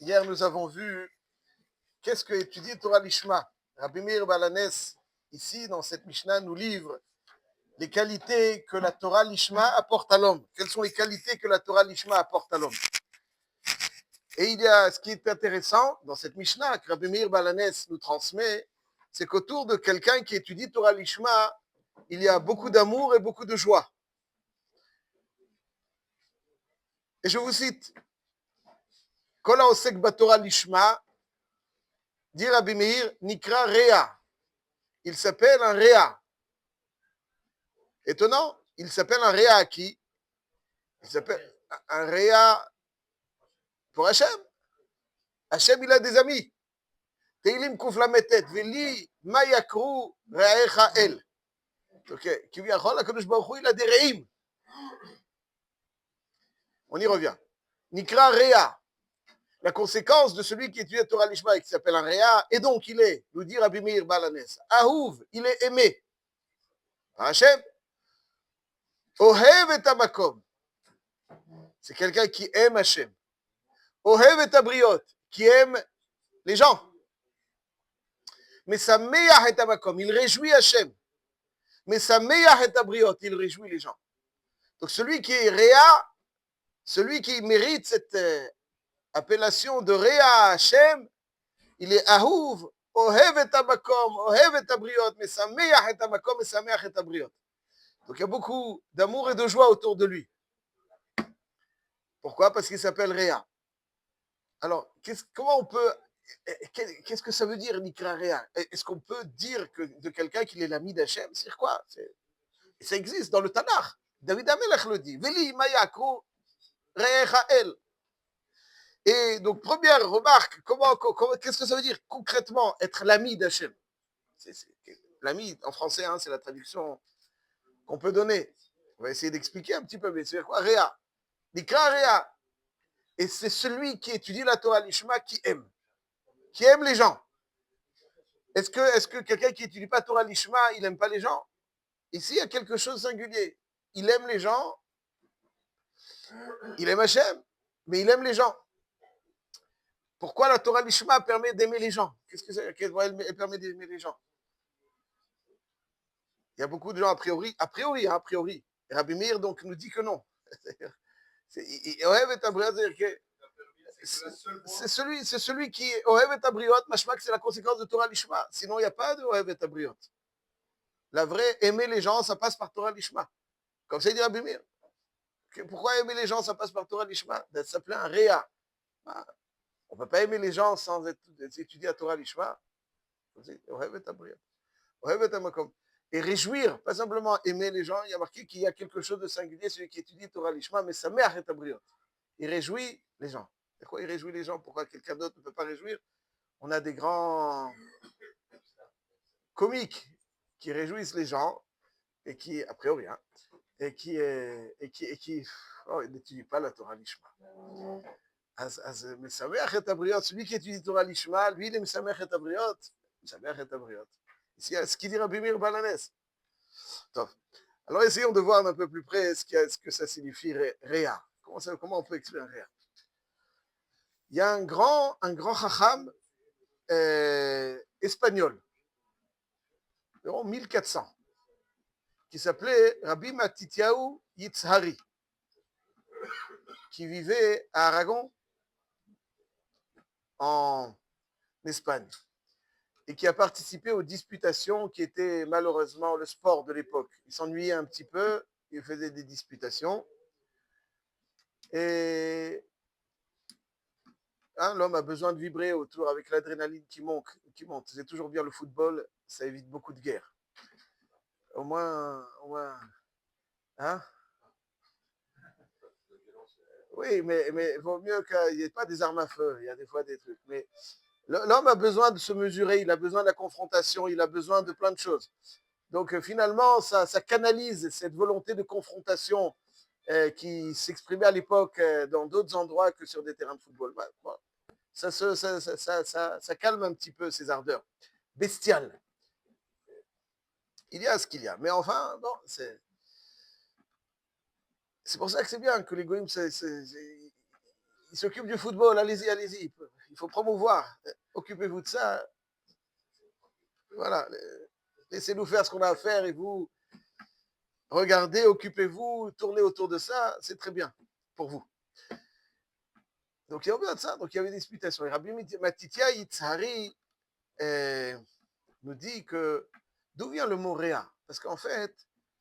Hier, nous avons vu qu'est-ce que étudier Torah Lishma. Rabbi Meir Balanes, ici, dans cette Mishnah, nous livre les qualités que la Torah Lishma apporte à l'homme. Quelles sont les qualités que la Torah Lishma apporte à l'homme? Et il y a ce qui est intéressant dans cette Mishnah que Rabbi Meir Balanes nous transmet, c'est qu'autour de quelqu'un qui étudie Torah Lishma, il y a beaucoup d'amour et beaucoup de joie. Et je vous cite, Kol haosek baTorah Lishma, dit Rabbi Meir, Nikra Rea. Il s'appelle un Rea. Étonnant, il s'appelle un Réa à qui? Il s'appelle un Réa pour Hachem. Hachem, il a des amis. Teilim Kuflametet, Veli Mayakru Re'echa El. Ok, Kiviyachol, HaKadosh Baruch Hu, il a des Re'im. On y revient. Nikra Réa. La conséquence de celui qui étudie la Torah Lishma et qui s'appelle un Réa, et donc il est, nous dit Rabbi Meir Balanes, Ahuv, il est aimé. Hachem. Ohev et Amakom. C'est quelqu'un qui aime Hachem. Ohev et Abriot, qui aime les gens. Mais sa meilleure est Amakom, il réjouit Hachem. Mais sa meilleure est Abriot, il réjouit les gens. Donc celui qui est Réa, celui qui mérite cette appellation de Réa à Hachem, il est Ahuv, Ohev et Amakom, Ohev et Abriot, mais sa meilleure est Amakom, et sa meilleure est Abriot. Donc il y a beaucoup d'amour et de joie autour de lui. Pourquoi? Parce qu'il s'appelle Réa. Alors, comment on peut... Qu'est-ce que ça veut dire, Nikra Réa? Est-ce qu'on peut dire que de quelqu'un qu'il est l'ami d'Hachem? C'est quoi? Ça existe dans le Tanakh. David Amelech le dit. Veli Mayakru Re'echa El. Et donc, première remarque, qu'est-ce que ça veut dire concrètement être l'ami d'Hachem? L'ami, en français, hein, c'est la traduction qu'on peut donner. On va essayer d'expliquer un petit peu, mais c'est quoi? Réa. Nikra Réa. Et c'est celui qui étudie la Torah Lishma qui aime les gens. Est-ce que quelqu'un qui n'étudie pas Torah Lishma, il n'aime pas les gens? Ici, il y a quelque chose de singulier. Il aime les gens, il aime Hachem, mais il aime les gens. Pourquoi la Torah Lishma permet d'aimer les gens? Qu'est-ce que c'est? Elle permet d'aimer les gens. Il y a beaucoup de gens, a priori. Et Rabbi Meir donc nous dit que non. C'est celui qui est Ohev et Abriot, mashmak, c'est la conséquence de Torah Lishma. Sinon, il n'y a pas de Ohev et Abriot. La vraie, aimer les gens, ça passe par Torah Lishma. Comme ça, il dit Rabbi Meir. Pourquoi aimer les gens, ça passe par Torah Lishma? Ça s'appelle un Réa. On ne peut pas aimer les gens sans étudier la Torah Lishma. Et réjouir, pas simplement aimer les gens, il y a marqué qu'il y a quelque chose de singulier, celui qui étudie Torah Lishma, mais sa mère est abriot. Il réjouit les gens. Pourquoi il réjouit les gens? Pourquoi quelqu'un d'autre ne peut pas réjouir? On a des grands comiques qui réjouissent les gens et qui, a priori, hein, et qui n'étudient pas la Torah Lishma. Mesamech et abriot, celui qui étudie Torah Lishma, lui, il est Mesamech et abriot. Mesamech et abriot. Ici, ce qu'il dit Rabbi Meir Balanes. Alors, essayons de voir un peu plus près ce que ça signifie Réa. Comment on peut expliquer un Réa? Il y a un grand chacham espagnol, environ 1400, qui s'appelait Rabbi Matityahu Yitzhari, qui vivait à Aragon, en Espagne, et qui a participé aux disputations qui étaient malheureusement le sport de l'époque. Il s'ennuyait un petit peu, il faisait des disputations, et l'homme a besoin de vibrer autour avec l'adrénaline qui monte. C'est toujours bien le football, ça évite beaucoup de guerres. Au moins, hein? Oui, mais il vaut mieux qu'il n'y ait pas des armes à feu, il y a des fois des trucs. Mais l'homme a besoin de se mesurer, il a besoin de la confrontation, il a besoin de plein de choses. Donc finalement, ça canalise cette volonté de confrontation qui s'exprimait à l'époque dans d'autres endroits que sur des terrains de football. Bon, ça calme un petit peu ces ardeurs bestiales. Il y a ce qu'il y a. Mais enfin, bon, c'est pour ça que c'est bien que les goïms ils s'occupent du football. Allez-y. il faut promouvoir. Occupez-vous de ça. Voilà. Laissez-nous faire ce qu'on a à faire et vous, regardez, occupez-vous, tournez autour de ça, c'est très bien pour vous. Donc il y a besoin de ça, donc il y avait des disputations. Et Rabbi Matitia Yitzhari nous dit que d'où vient le mot réa? Parce qu'en fait,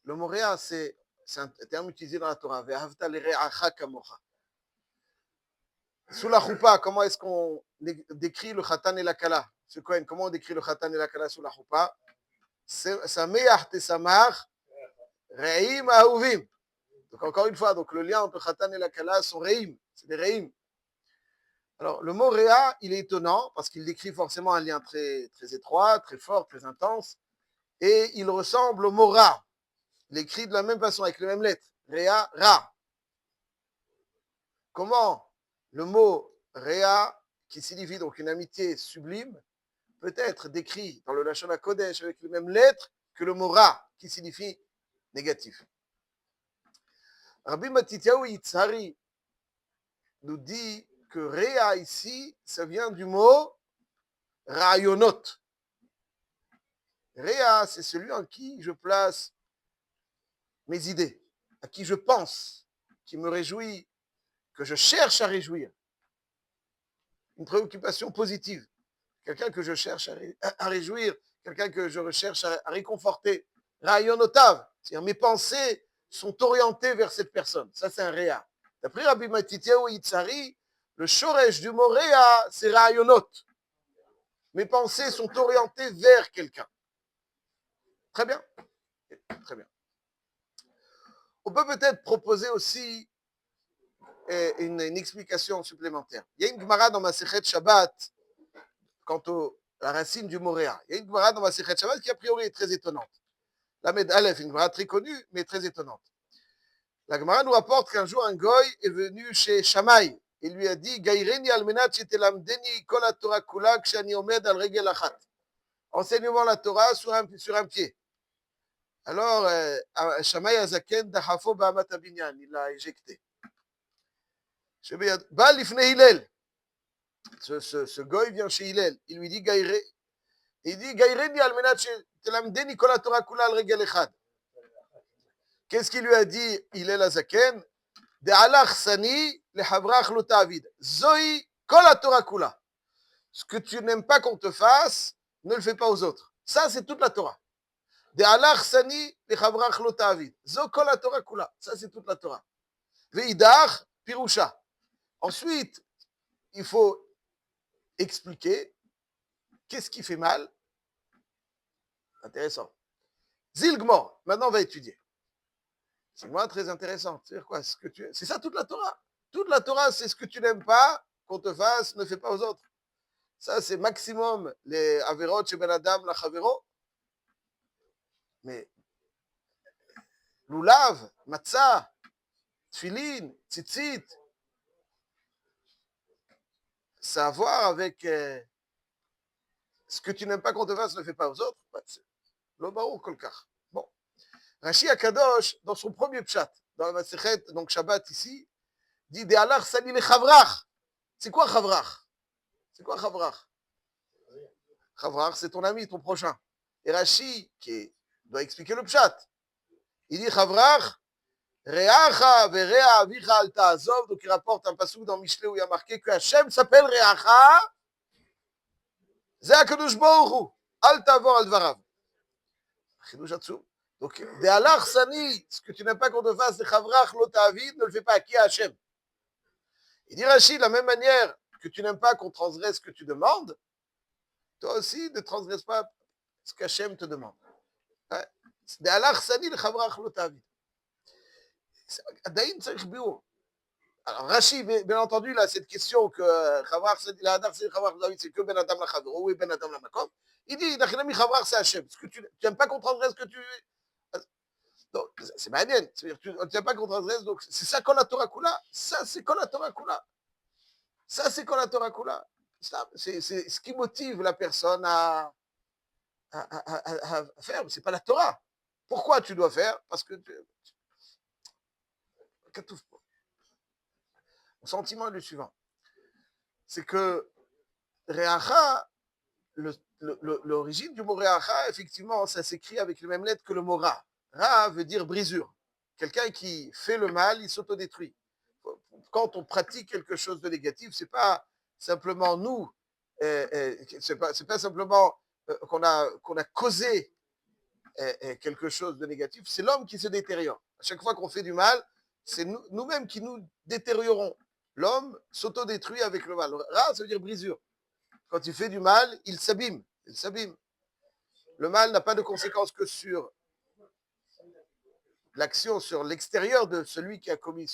le mot réa, c'est un terme utilisé dans la Torah. Ve'ahavta l'reacha kamocha. Sous la choupa, comment est-ce qu'on décrit le khatan et la kala? Ce Cohen, comment on décrit le khatan et la kala sous la choupa? Sameach tesamach re'im ahuvim. Donc encore une fois, donc le lien entre khatan et la kala sont re'im, c'est des re'im. Alors le mot réa, il est étonnant parce qu'il décrit forcément un lien très, très étroit, très fort, très intense, et il ressemble au mot ra. Il est écrit de la même façon, avec les mêmes lettres. Réa, ra. Comment le mot réa, qui signifie donc une amitié sublime, peut être décrit dans le Lashon HaKodesh avec les mêmes lettres que le mot ra, qui signifie négatif. Rabbi Matityahu Yitzhari nous dit que réa ici, ça vient du mot rayonot. Réa, c'est celui en qui je place mes idées, à qui je pense, qui me réjouit, que je cherche à réjouir. Une préoccupation positive. Quelqu'un que je cherche à réjouir, quelqu'un que je recherche à réconforter. Rayonotav, c'est-à-dire mes pensées sont orientées vers cette personne. Ça, c'est un réa. D'après Rabbi Matityahu Yitzhari, le shoresh du mot réa, c'est rayonot. Mes pensées sont orientées vers quelqu'un. Très bien. Très bien. On peut peut-être proposer aussi une explication supplémentaire. Il y a une Gemara dans Masechet Shabbat quant à la racine du mot réa. Il y a une Gemara dans Masechet Shabbat qui a priori est très étonnante. La Med Aleph, une Gemara très connue, mais très étonnante. La Gemara nous rapporte qu'un jour un goy est venu chez Shammai et lui a dit Gaireni almenat shetelamdeni kol haTorah kula kshani omed al regel achat. Enseigne-moi la Torah sur un pied. Alors, Shammai Azaken dahafo ba'amat abinyan, il l'a éjecté. Ba lifnei Hillel. Ce goy vient chez Hillel. Il lui dit Gaireni almenat shetelamdeni kol haTorah kula al regel echad. Qu'est-ce qu'il lui a dit Hillel Azaken? De'alach sani lehavrach lo ta'avid. Zoi kol haTorah kula. Ce que tu n'aimes pas qu'on te fasse, ne le fais pas aux autres. Ça, c'est toute la Torah. De'alach sani lehavrach lo ta'avid. Zo kol haTorah kula. Ça, c'est toute la Torah. Ve'idach pirusha. Ensuite, il faut expliquer qu'est-ce qui fait mal. Intéressant. Zilgmor. Maintenant, on va étudier. C'est moi très intéressant. C'est-à-dire quoi? C'est ça toute la Torah. Toute la Torah, c'est ce que tu n'aimes pas qu'on te fasse, ne fais pas aux autres. Ça, c'est maximum les averot chez Ben Adam, la chavero. Mais loulav, matzah, tfilin, tzitzit, ça a à voir avec ce que tu n'aimes pas qu'on te fasse, ne fais pas aux autres. Lo barou kolkar. Bon. Rashi Akadosh, dans son premier pshat, dans la Masechet, donc Shabbat ici, dit De'alach sani le chavrach. C'est quoi chavrach? C'est quoi chavrach? Chavrach, c'est ton ami, ton prochain. Et Rashi, qui doit expliquer le pshat, il dit chavrach, reacha verea avicha al ta'azov, donc il rapporte un passouk dans Mishlei où il y a marqué que Hachem s'appelle reacha, c'est HaKadosh Baruch Hu, al ta'avor al dvarav. Chidush atzum. Donc, de'alach sani, ce que tu n'aimes pas qu'on te fasse, de chavrach lo ta'avid, ne le fais pas à qui? À Hachem. Il dit Rashi, de la même manière que tu n'aimes pas qu'on transgresse ce que tu demandes, toi aussi ne transgresse pas ce qu'Hachem te demande. Alors, Rashi, bien entendu, là, cette question que c'est que Ben Adam la Chavero, oui, Ben Adam la Makom, il dit, c'est Hachem. Tu n'aimes pas qu'on transgresse ce que tu. Donc, c'est Ma'adien. C'est-à-dire, tu n'aimes pas qu'on transgresse, donc c'est ça qu'on la Torah Kula. Ça, c'est qu'on la Torah Kula. Ça, c'est qu'on la Torah Kula. C'est ce qui motive la personne à faire. C'est pas la Torah. Pourquoi tu dois faire? Parce que mon sentiment est le suivant. C'est que Reacha, l'origine du mot Reacha, effectivement, ça s'écrit avec les mêmes lettres que le mot Ra. Ra veut dire brisure. Quelqu'un qui fait le mal, il s'autodétruit. Quand on pratique quelque chose de négatif, c'est pas simplement nous, c'est pas simplement qu'on a causé quelque chose de négatif, c'est l'homme qui se détériore. À chaque fois qu'on fait du mal, c'est nous-mêmes qui nous détériorons. L'homme s'autodétruit avec le mal. Ra, ça veut dire brisure. Quand il fait du mal, il s'abîme. Il s'abîme. Le mal n'a pas de conséquences que sur l'action, sur l'extérieur de celui qui a commis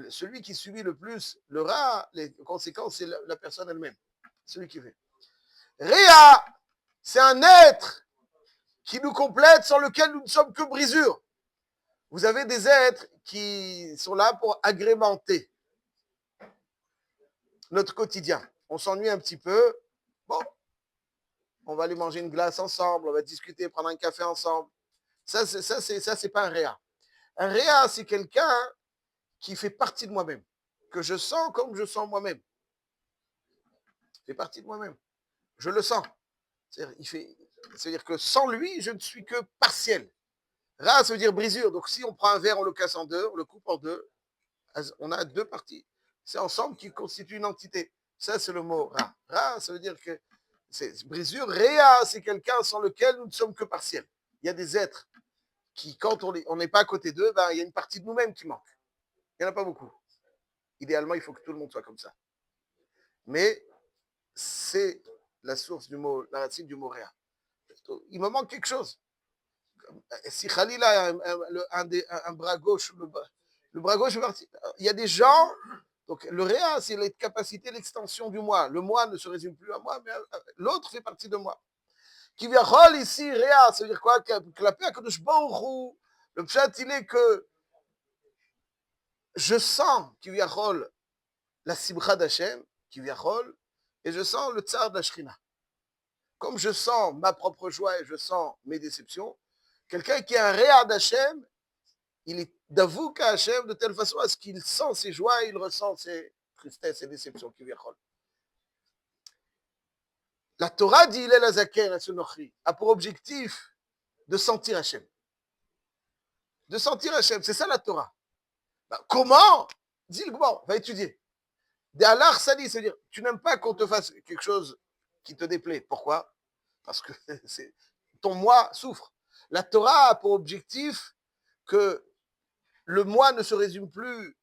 celui qui subit le plus le rat, les conséquences, c'est la personne elle-même. Celui qui fait. Réa, c'est un être qui nous complète, sans lequel nous ne sommes que brisure. Vous avez des êtres qui sont là pour agrémenter notre quotidien. On s'ennuie un petit peu. Bon, on va aller manger une glace ensemble, on va discuter, prendre un café ensemble. Ça, c'est pas un réa. Un réa, c'est quelqu'un qui fait partie de moi-même, que je sens comme je sens moi-même. Il fait partie de moi-même. Je le sens. C'est-à-dire que sans lui, je ne suis que partiel. Ra, ça veut dire brisure. Donc, si on prend un verre, on le casse en deux, on le coupe en deux, on a deux parties. C'est ensemble qui constitue une entité. Ça, c'est le mot Ra. Ra, ça veut dire que c'est brisure. Réa, c'est quelqu'un sans lequel nous ne sommes que partiels. Il y a des êtres qui, quand on n'est pas à côté d'eux, ben, il y a une partie de nous-mêmes qui manque. Il n'y en a pas beaucoup. Idéalement, il faut que tout le monde soit comme ça. Mais c'est la source du mot, la racine du mot Réa. Il me manque quelque chose. Si Khalila a un bras gauche, le bras gauche est parti. Il y a des gens, donc le Réa, c'est la capacité, l'extension du moi. Le moi ne se résume plus à moi, mais l'autre fait partie de moi. Qui vient ici, Réa, ça veut dire quoi? Que la paix, que le pshat, il est que je sens qui vient la simcha d'Hachem, qui vient et je sens le tsar de la Shrina. Comme je sens ma propre joie et je sens mes déceptions, quelqu'un qui a un réa d'Hachem, il est d'avouk à Hachem de telle façon à ce qu'il sent ses joies et il ressent ses tristesses et déceptions qui viennent. La Torah dit, il est la zaken à Sonochri, a pour objectif de sentir Hachem. De sentir Hachem, c'est ça la Torah. Ben, comment? Dis le bon, va étudier. D'Allah Sali, c'est-à-dire, tu n'aimes pas qu'on te fasse quelque chose qui te déplaît. Pourquoi? Parce que ton moi souffre. La Torah a pour objectif que le moi ne se résume plus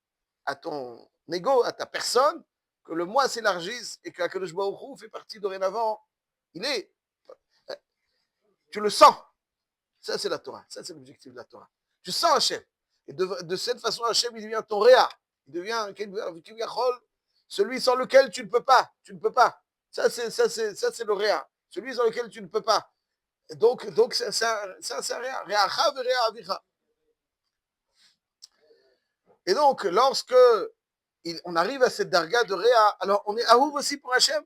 à ton ego, à ta personne, que le moi s'élargisse et qu'Akadosh Baruch Hu fait partie dorénavant. Il est. Tu le sens. Ça, c'est la Torah. Ça, c'est l'objectif de la Torah. Tu sens Hachem. Et de cette façon, Hachem, il devient ton réa. Il devient celui sans lequel tu ne peux pas. Tu ne peux pas. Ça, c'est le réa. Celui sans lequel tu ne peux pas. Donc c'est un réa. Réacha ve réa avicha. Et donc, lorsque on arrive à cette darga de réa, alors on est ahuv aussi pour Hachem.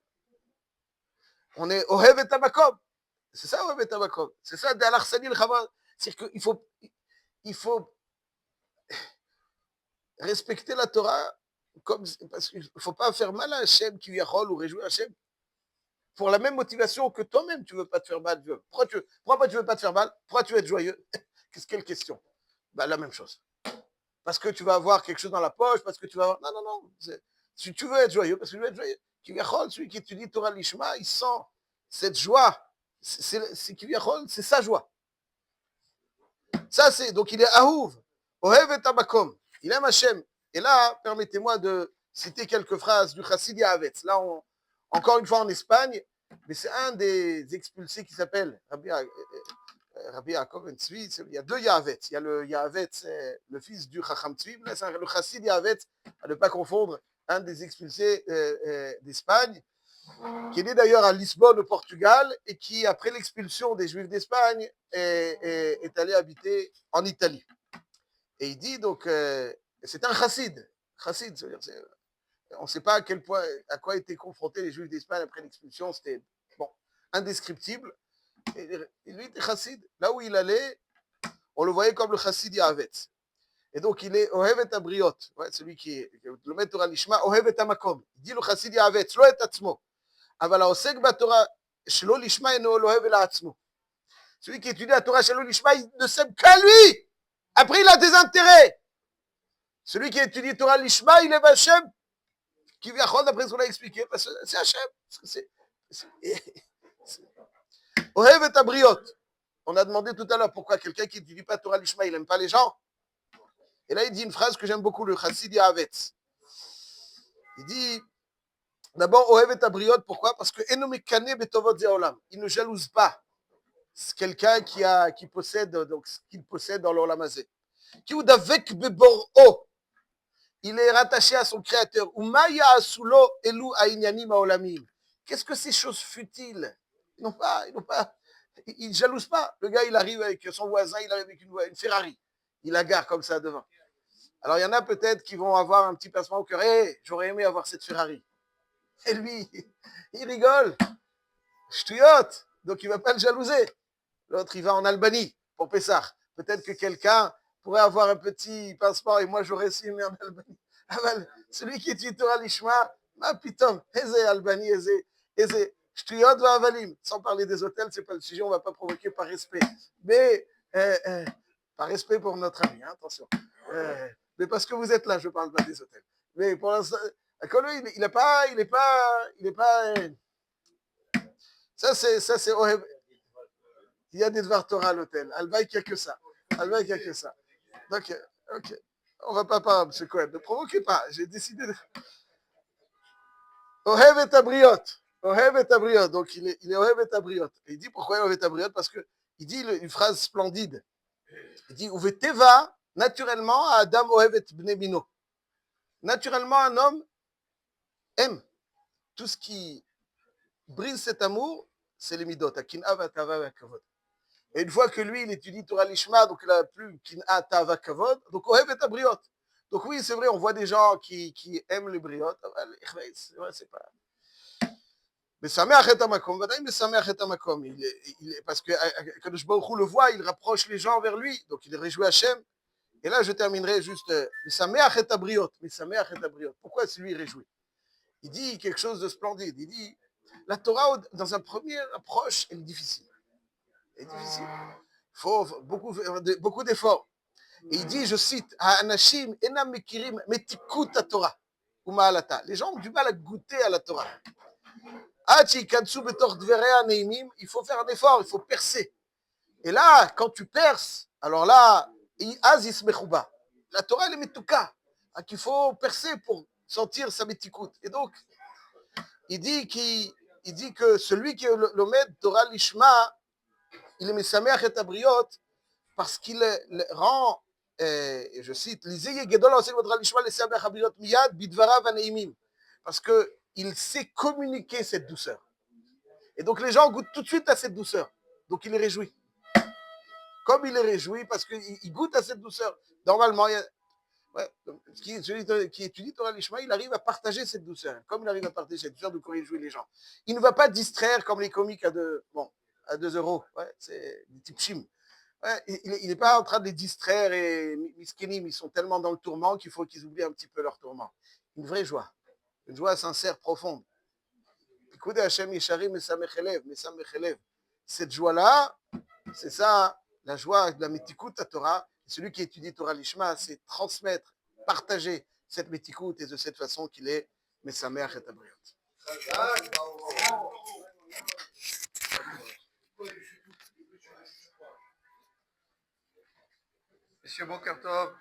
On est ohev et tamakom. C'est ça, ohev et tamakom. C'est ça, d'alach sanil chava. C'est-à-dire qu'il faut respecter la Torah parce qu'il ne faut pas faire mal à Hachem qui ou réjouir Hachem pour la même motivation que toi-même tu ne veux pas te faire mal. Pourquoi tu ne veux pas te faire mal? Pourquoi tu veux être joyeux? Quelle question? Ben, la même chose. Parce que tu vas avoir quelque chose dans la poche, parce que tu vas avoir... Non. Si tu veux être joyeux, parce que tu veux être joyeux. Celui qui étudie Torah Lishma, il sent cette joie. C'est sa joie. Ça, c'est... Donc, il est Ahuv. Ohev et Tabakom. Il aime Hachem. Et là, permettez-moi de citer quelques phrases du Chassid Yahavetz. Là, encore une fois en Espagne, mais c'est un des expulsés qui s'appelle Rabbi Yaakov Ben Tzvi. Il y a deux Yahavetz. Il y a le Yahavetz, le fils du Chacham Tzvi. Là, c'est le Chassid Yahavetz, à ne pas confondre, un des expulsés d'Espagne, qui est né d'ailleurs à Lisbonne, au Portugal, et qui, après l'expulsion des Juifs d'Espagne, est allé habiter en Italie. Et il dit donc, c'est un chassid. Chassid, on ne sait pas à quel point, à quoi étaient confrontés les Juifs d'Espagne après l'expulsion, c'était indescriptible. Et lui était chassid. Là où il allait, on le voyait comme le chassid Yahavetz. Et donc, il est Ohev et Abriot. Ouais, celui qui est le maître Torah Lishma, Ohev et Amakom. Il dit le Chassid Yavetz, lo et Atzmo. Aval haosek baTorah shelo Lishma eno Ohev el Atzmo. Celui qui étudie la Torah shelo Lishma, il ne s'aime qu'à lui. Après, il a des intérêts. Celui qui étudie Torah Lishma, il est Hachem. Qui vient d'après ce qu'on a expliqué, parce que c'est Hachem. Ohev et Abriot. On a demandé tout à l'heure pourquoi quelqu'un qui n'étudie pas Torah Lishma, il n'aime pas les gens. Et là, il dit une phrase que j'aime beaucoup, le Chassid Yavetz. Il dit, d'abord, Ohev et Abriot, pourquoi? Parce que Enomekane betovot zeolam. Il ne jalouse pas. C'est quelqu'un qui possède donc ce qu'il possède dans l'olam hazé. Qui ou davek bebor'o. Il est rattaché à son créateur. Umaya asulo elu ainyanim haolamim. Qu'est-ce que ces choses futiles? Ils ne jalousent pas. Le gars, il arrive avec son voisin, il arrive avec une Ferrari. Il la gare comme ça devant. Alors, il y en a peut-être qui vont avoir un petit pincement au cœur. Hey, j'aurais aimé avoir cette Ferrari. Et lui, il rigole. Ch'touillotte. Donc, il ne va pas le jalouser. L'autre, il va en Albanie pour Pessah. Peut-être que quelqu'un pourrait avoir un petit pincement et moi, j'aurais aussi aimé en Albanie. Ah ben, celui qui étudie Torah Lishma, ma pitom, Eze Albanie, Eze. Ch'touillotte va avalim. Sans parler des hôtels, c'est pas le sujet, on ne va pas provoquer par respect. Mais, par respect pour notre ami, hein, attention. Mais parce que vous êtes là, je ne parle pas des hôtels. Mais pour l'instant, il n'est pas. Ça, c'est Ohev. Il y a des Dvar Torah à l'hôtel. Albaï, il n'y a que ça. Albaï, il n'y a que ça. Donc, ok. On ne va pas parler, M. Cohen. Ne provoquez pas. J'ai décidé de. Ohev et Abriot. Ohev et Abriot. Donc, il est Ohev et Abriot. Et il dit pourquoi Ohev et Abriot? Parce qu'il dit une phrase splendide. Il dit Uveteva, naturellement, Adam Ohev et Bnebino. Naturellement, un homme aime. Tout ce qui brise cet amour, c'est les midot. Et une fois que lui, il étudie Torah Lishma, donc il n'a plus Kin'a Tava Kavod, donc Ohev et Abriot. Donc oui, c'est vrai, on voit des gens qui aiment les briot. C'est pas. Mais Sameach et Amakom, mais Sameach et Amakom. Parce que Kadosh Baruch Hu le voit, il rapproche les gens vers lui, donc il est réjoui Hachem. Et là, je terminerai juste. Mais Sameach et Abriot. Mais Sameach et Abriot. Pourquoi est-ce lui réjoui? Il dit quelque chose de splendide. Il dit la Torah, dans une première approche, elle est difficile. Elle est difficile. Il faut beaucoup d'efforts. Et il dit, je cite, Ha'anashim enam mekirim metikut Torah ou ma'alata. Les gens ont du mal à goûter à la Torah. Il faut faire un effort, il faut percer. Et là, quand tu perces, alors là, la Torah, elle est metuka. Il faut percer pour sentir sa metikut. Et donc, il dit que celui qui est le maître Torah Lishma, il est Mesameach et Abriot parce qu'il rend, et je cite, parce qu'il sait communiquer cette douceur. Et donc les gens goûtent tout de suite à cette douceur. Donc il est réjoui. Comme il est réjoui parce qu'il goûte à cette douceur. Normalement, celui qui étudie Torah Lishma, il arrive à partager cette douceur. Comme il arrive à partager cette douceur, donc il réjouit les gens. Il ne va pas distraire comme les comiques à 2 euros. Ouais, c'est des types chim. Ouais, il n'est pas en train de les distraire et miskenim, ils sont tellement dans le tourment qu'il faut qu'ils oublient un petit peu leur tourment. Une vraie joie. Une joie sincère, profonde. Écoutez, Hachem Yesharim et Samechelev. Cette joie-là, c'est ça, la joie de la Metikut à Torah. Celui qui étudie Torah Lishma, c'est transmettre, partager cette Metikut et de cette façon qu'il est Mesameach et Abriot. Monsieur Boker Tov.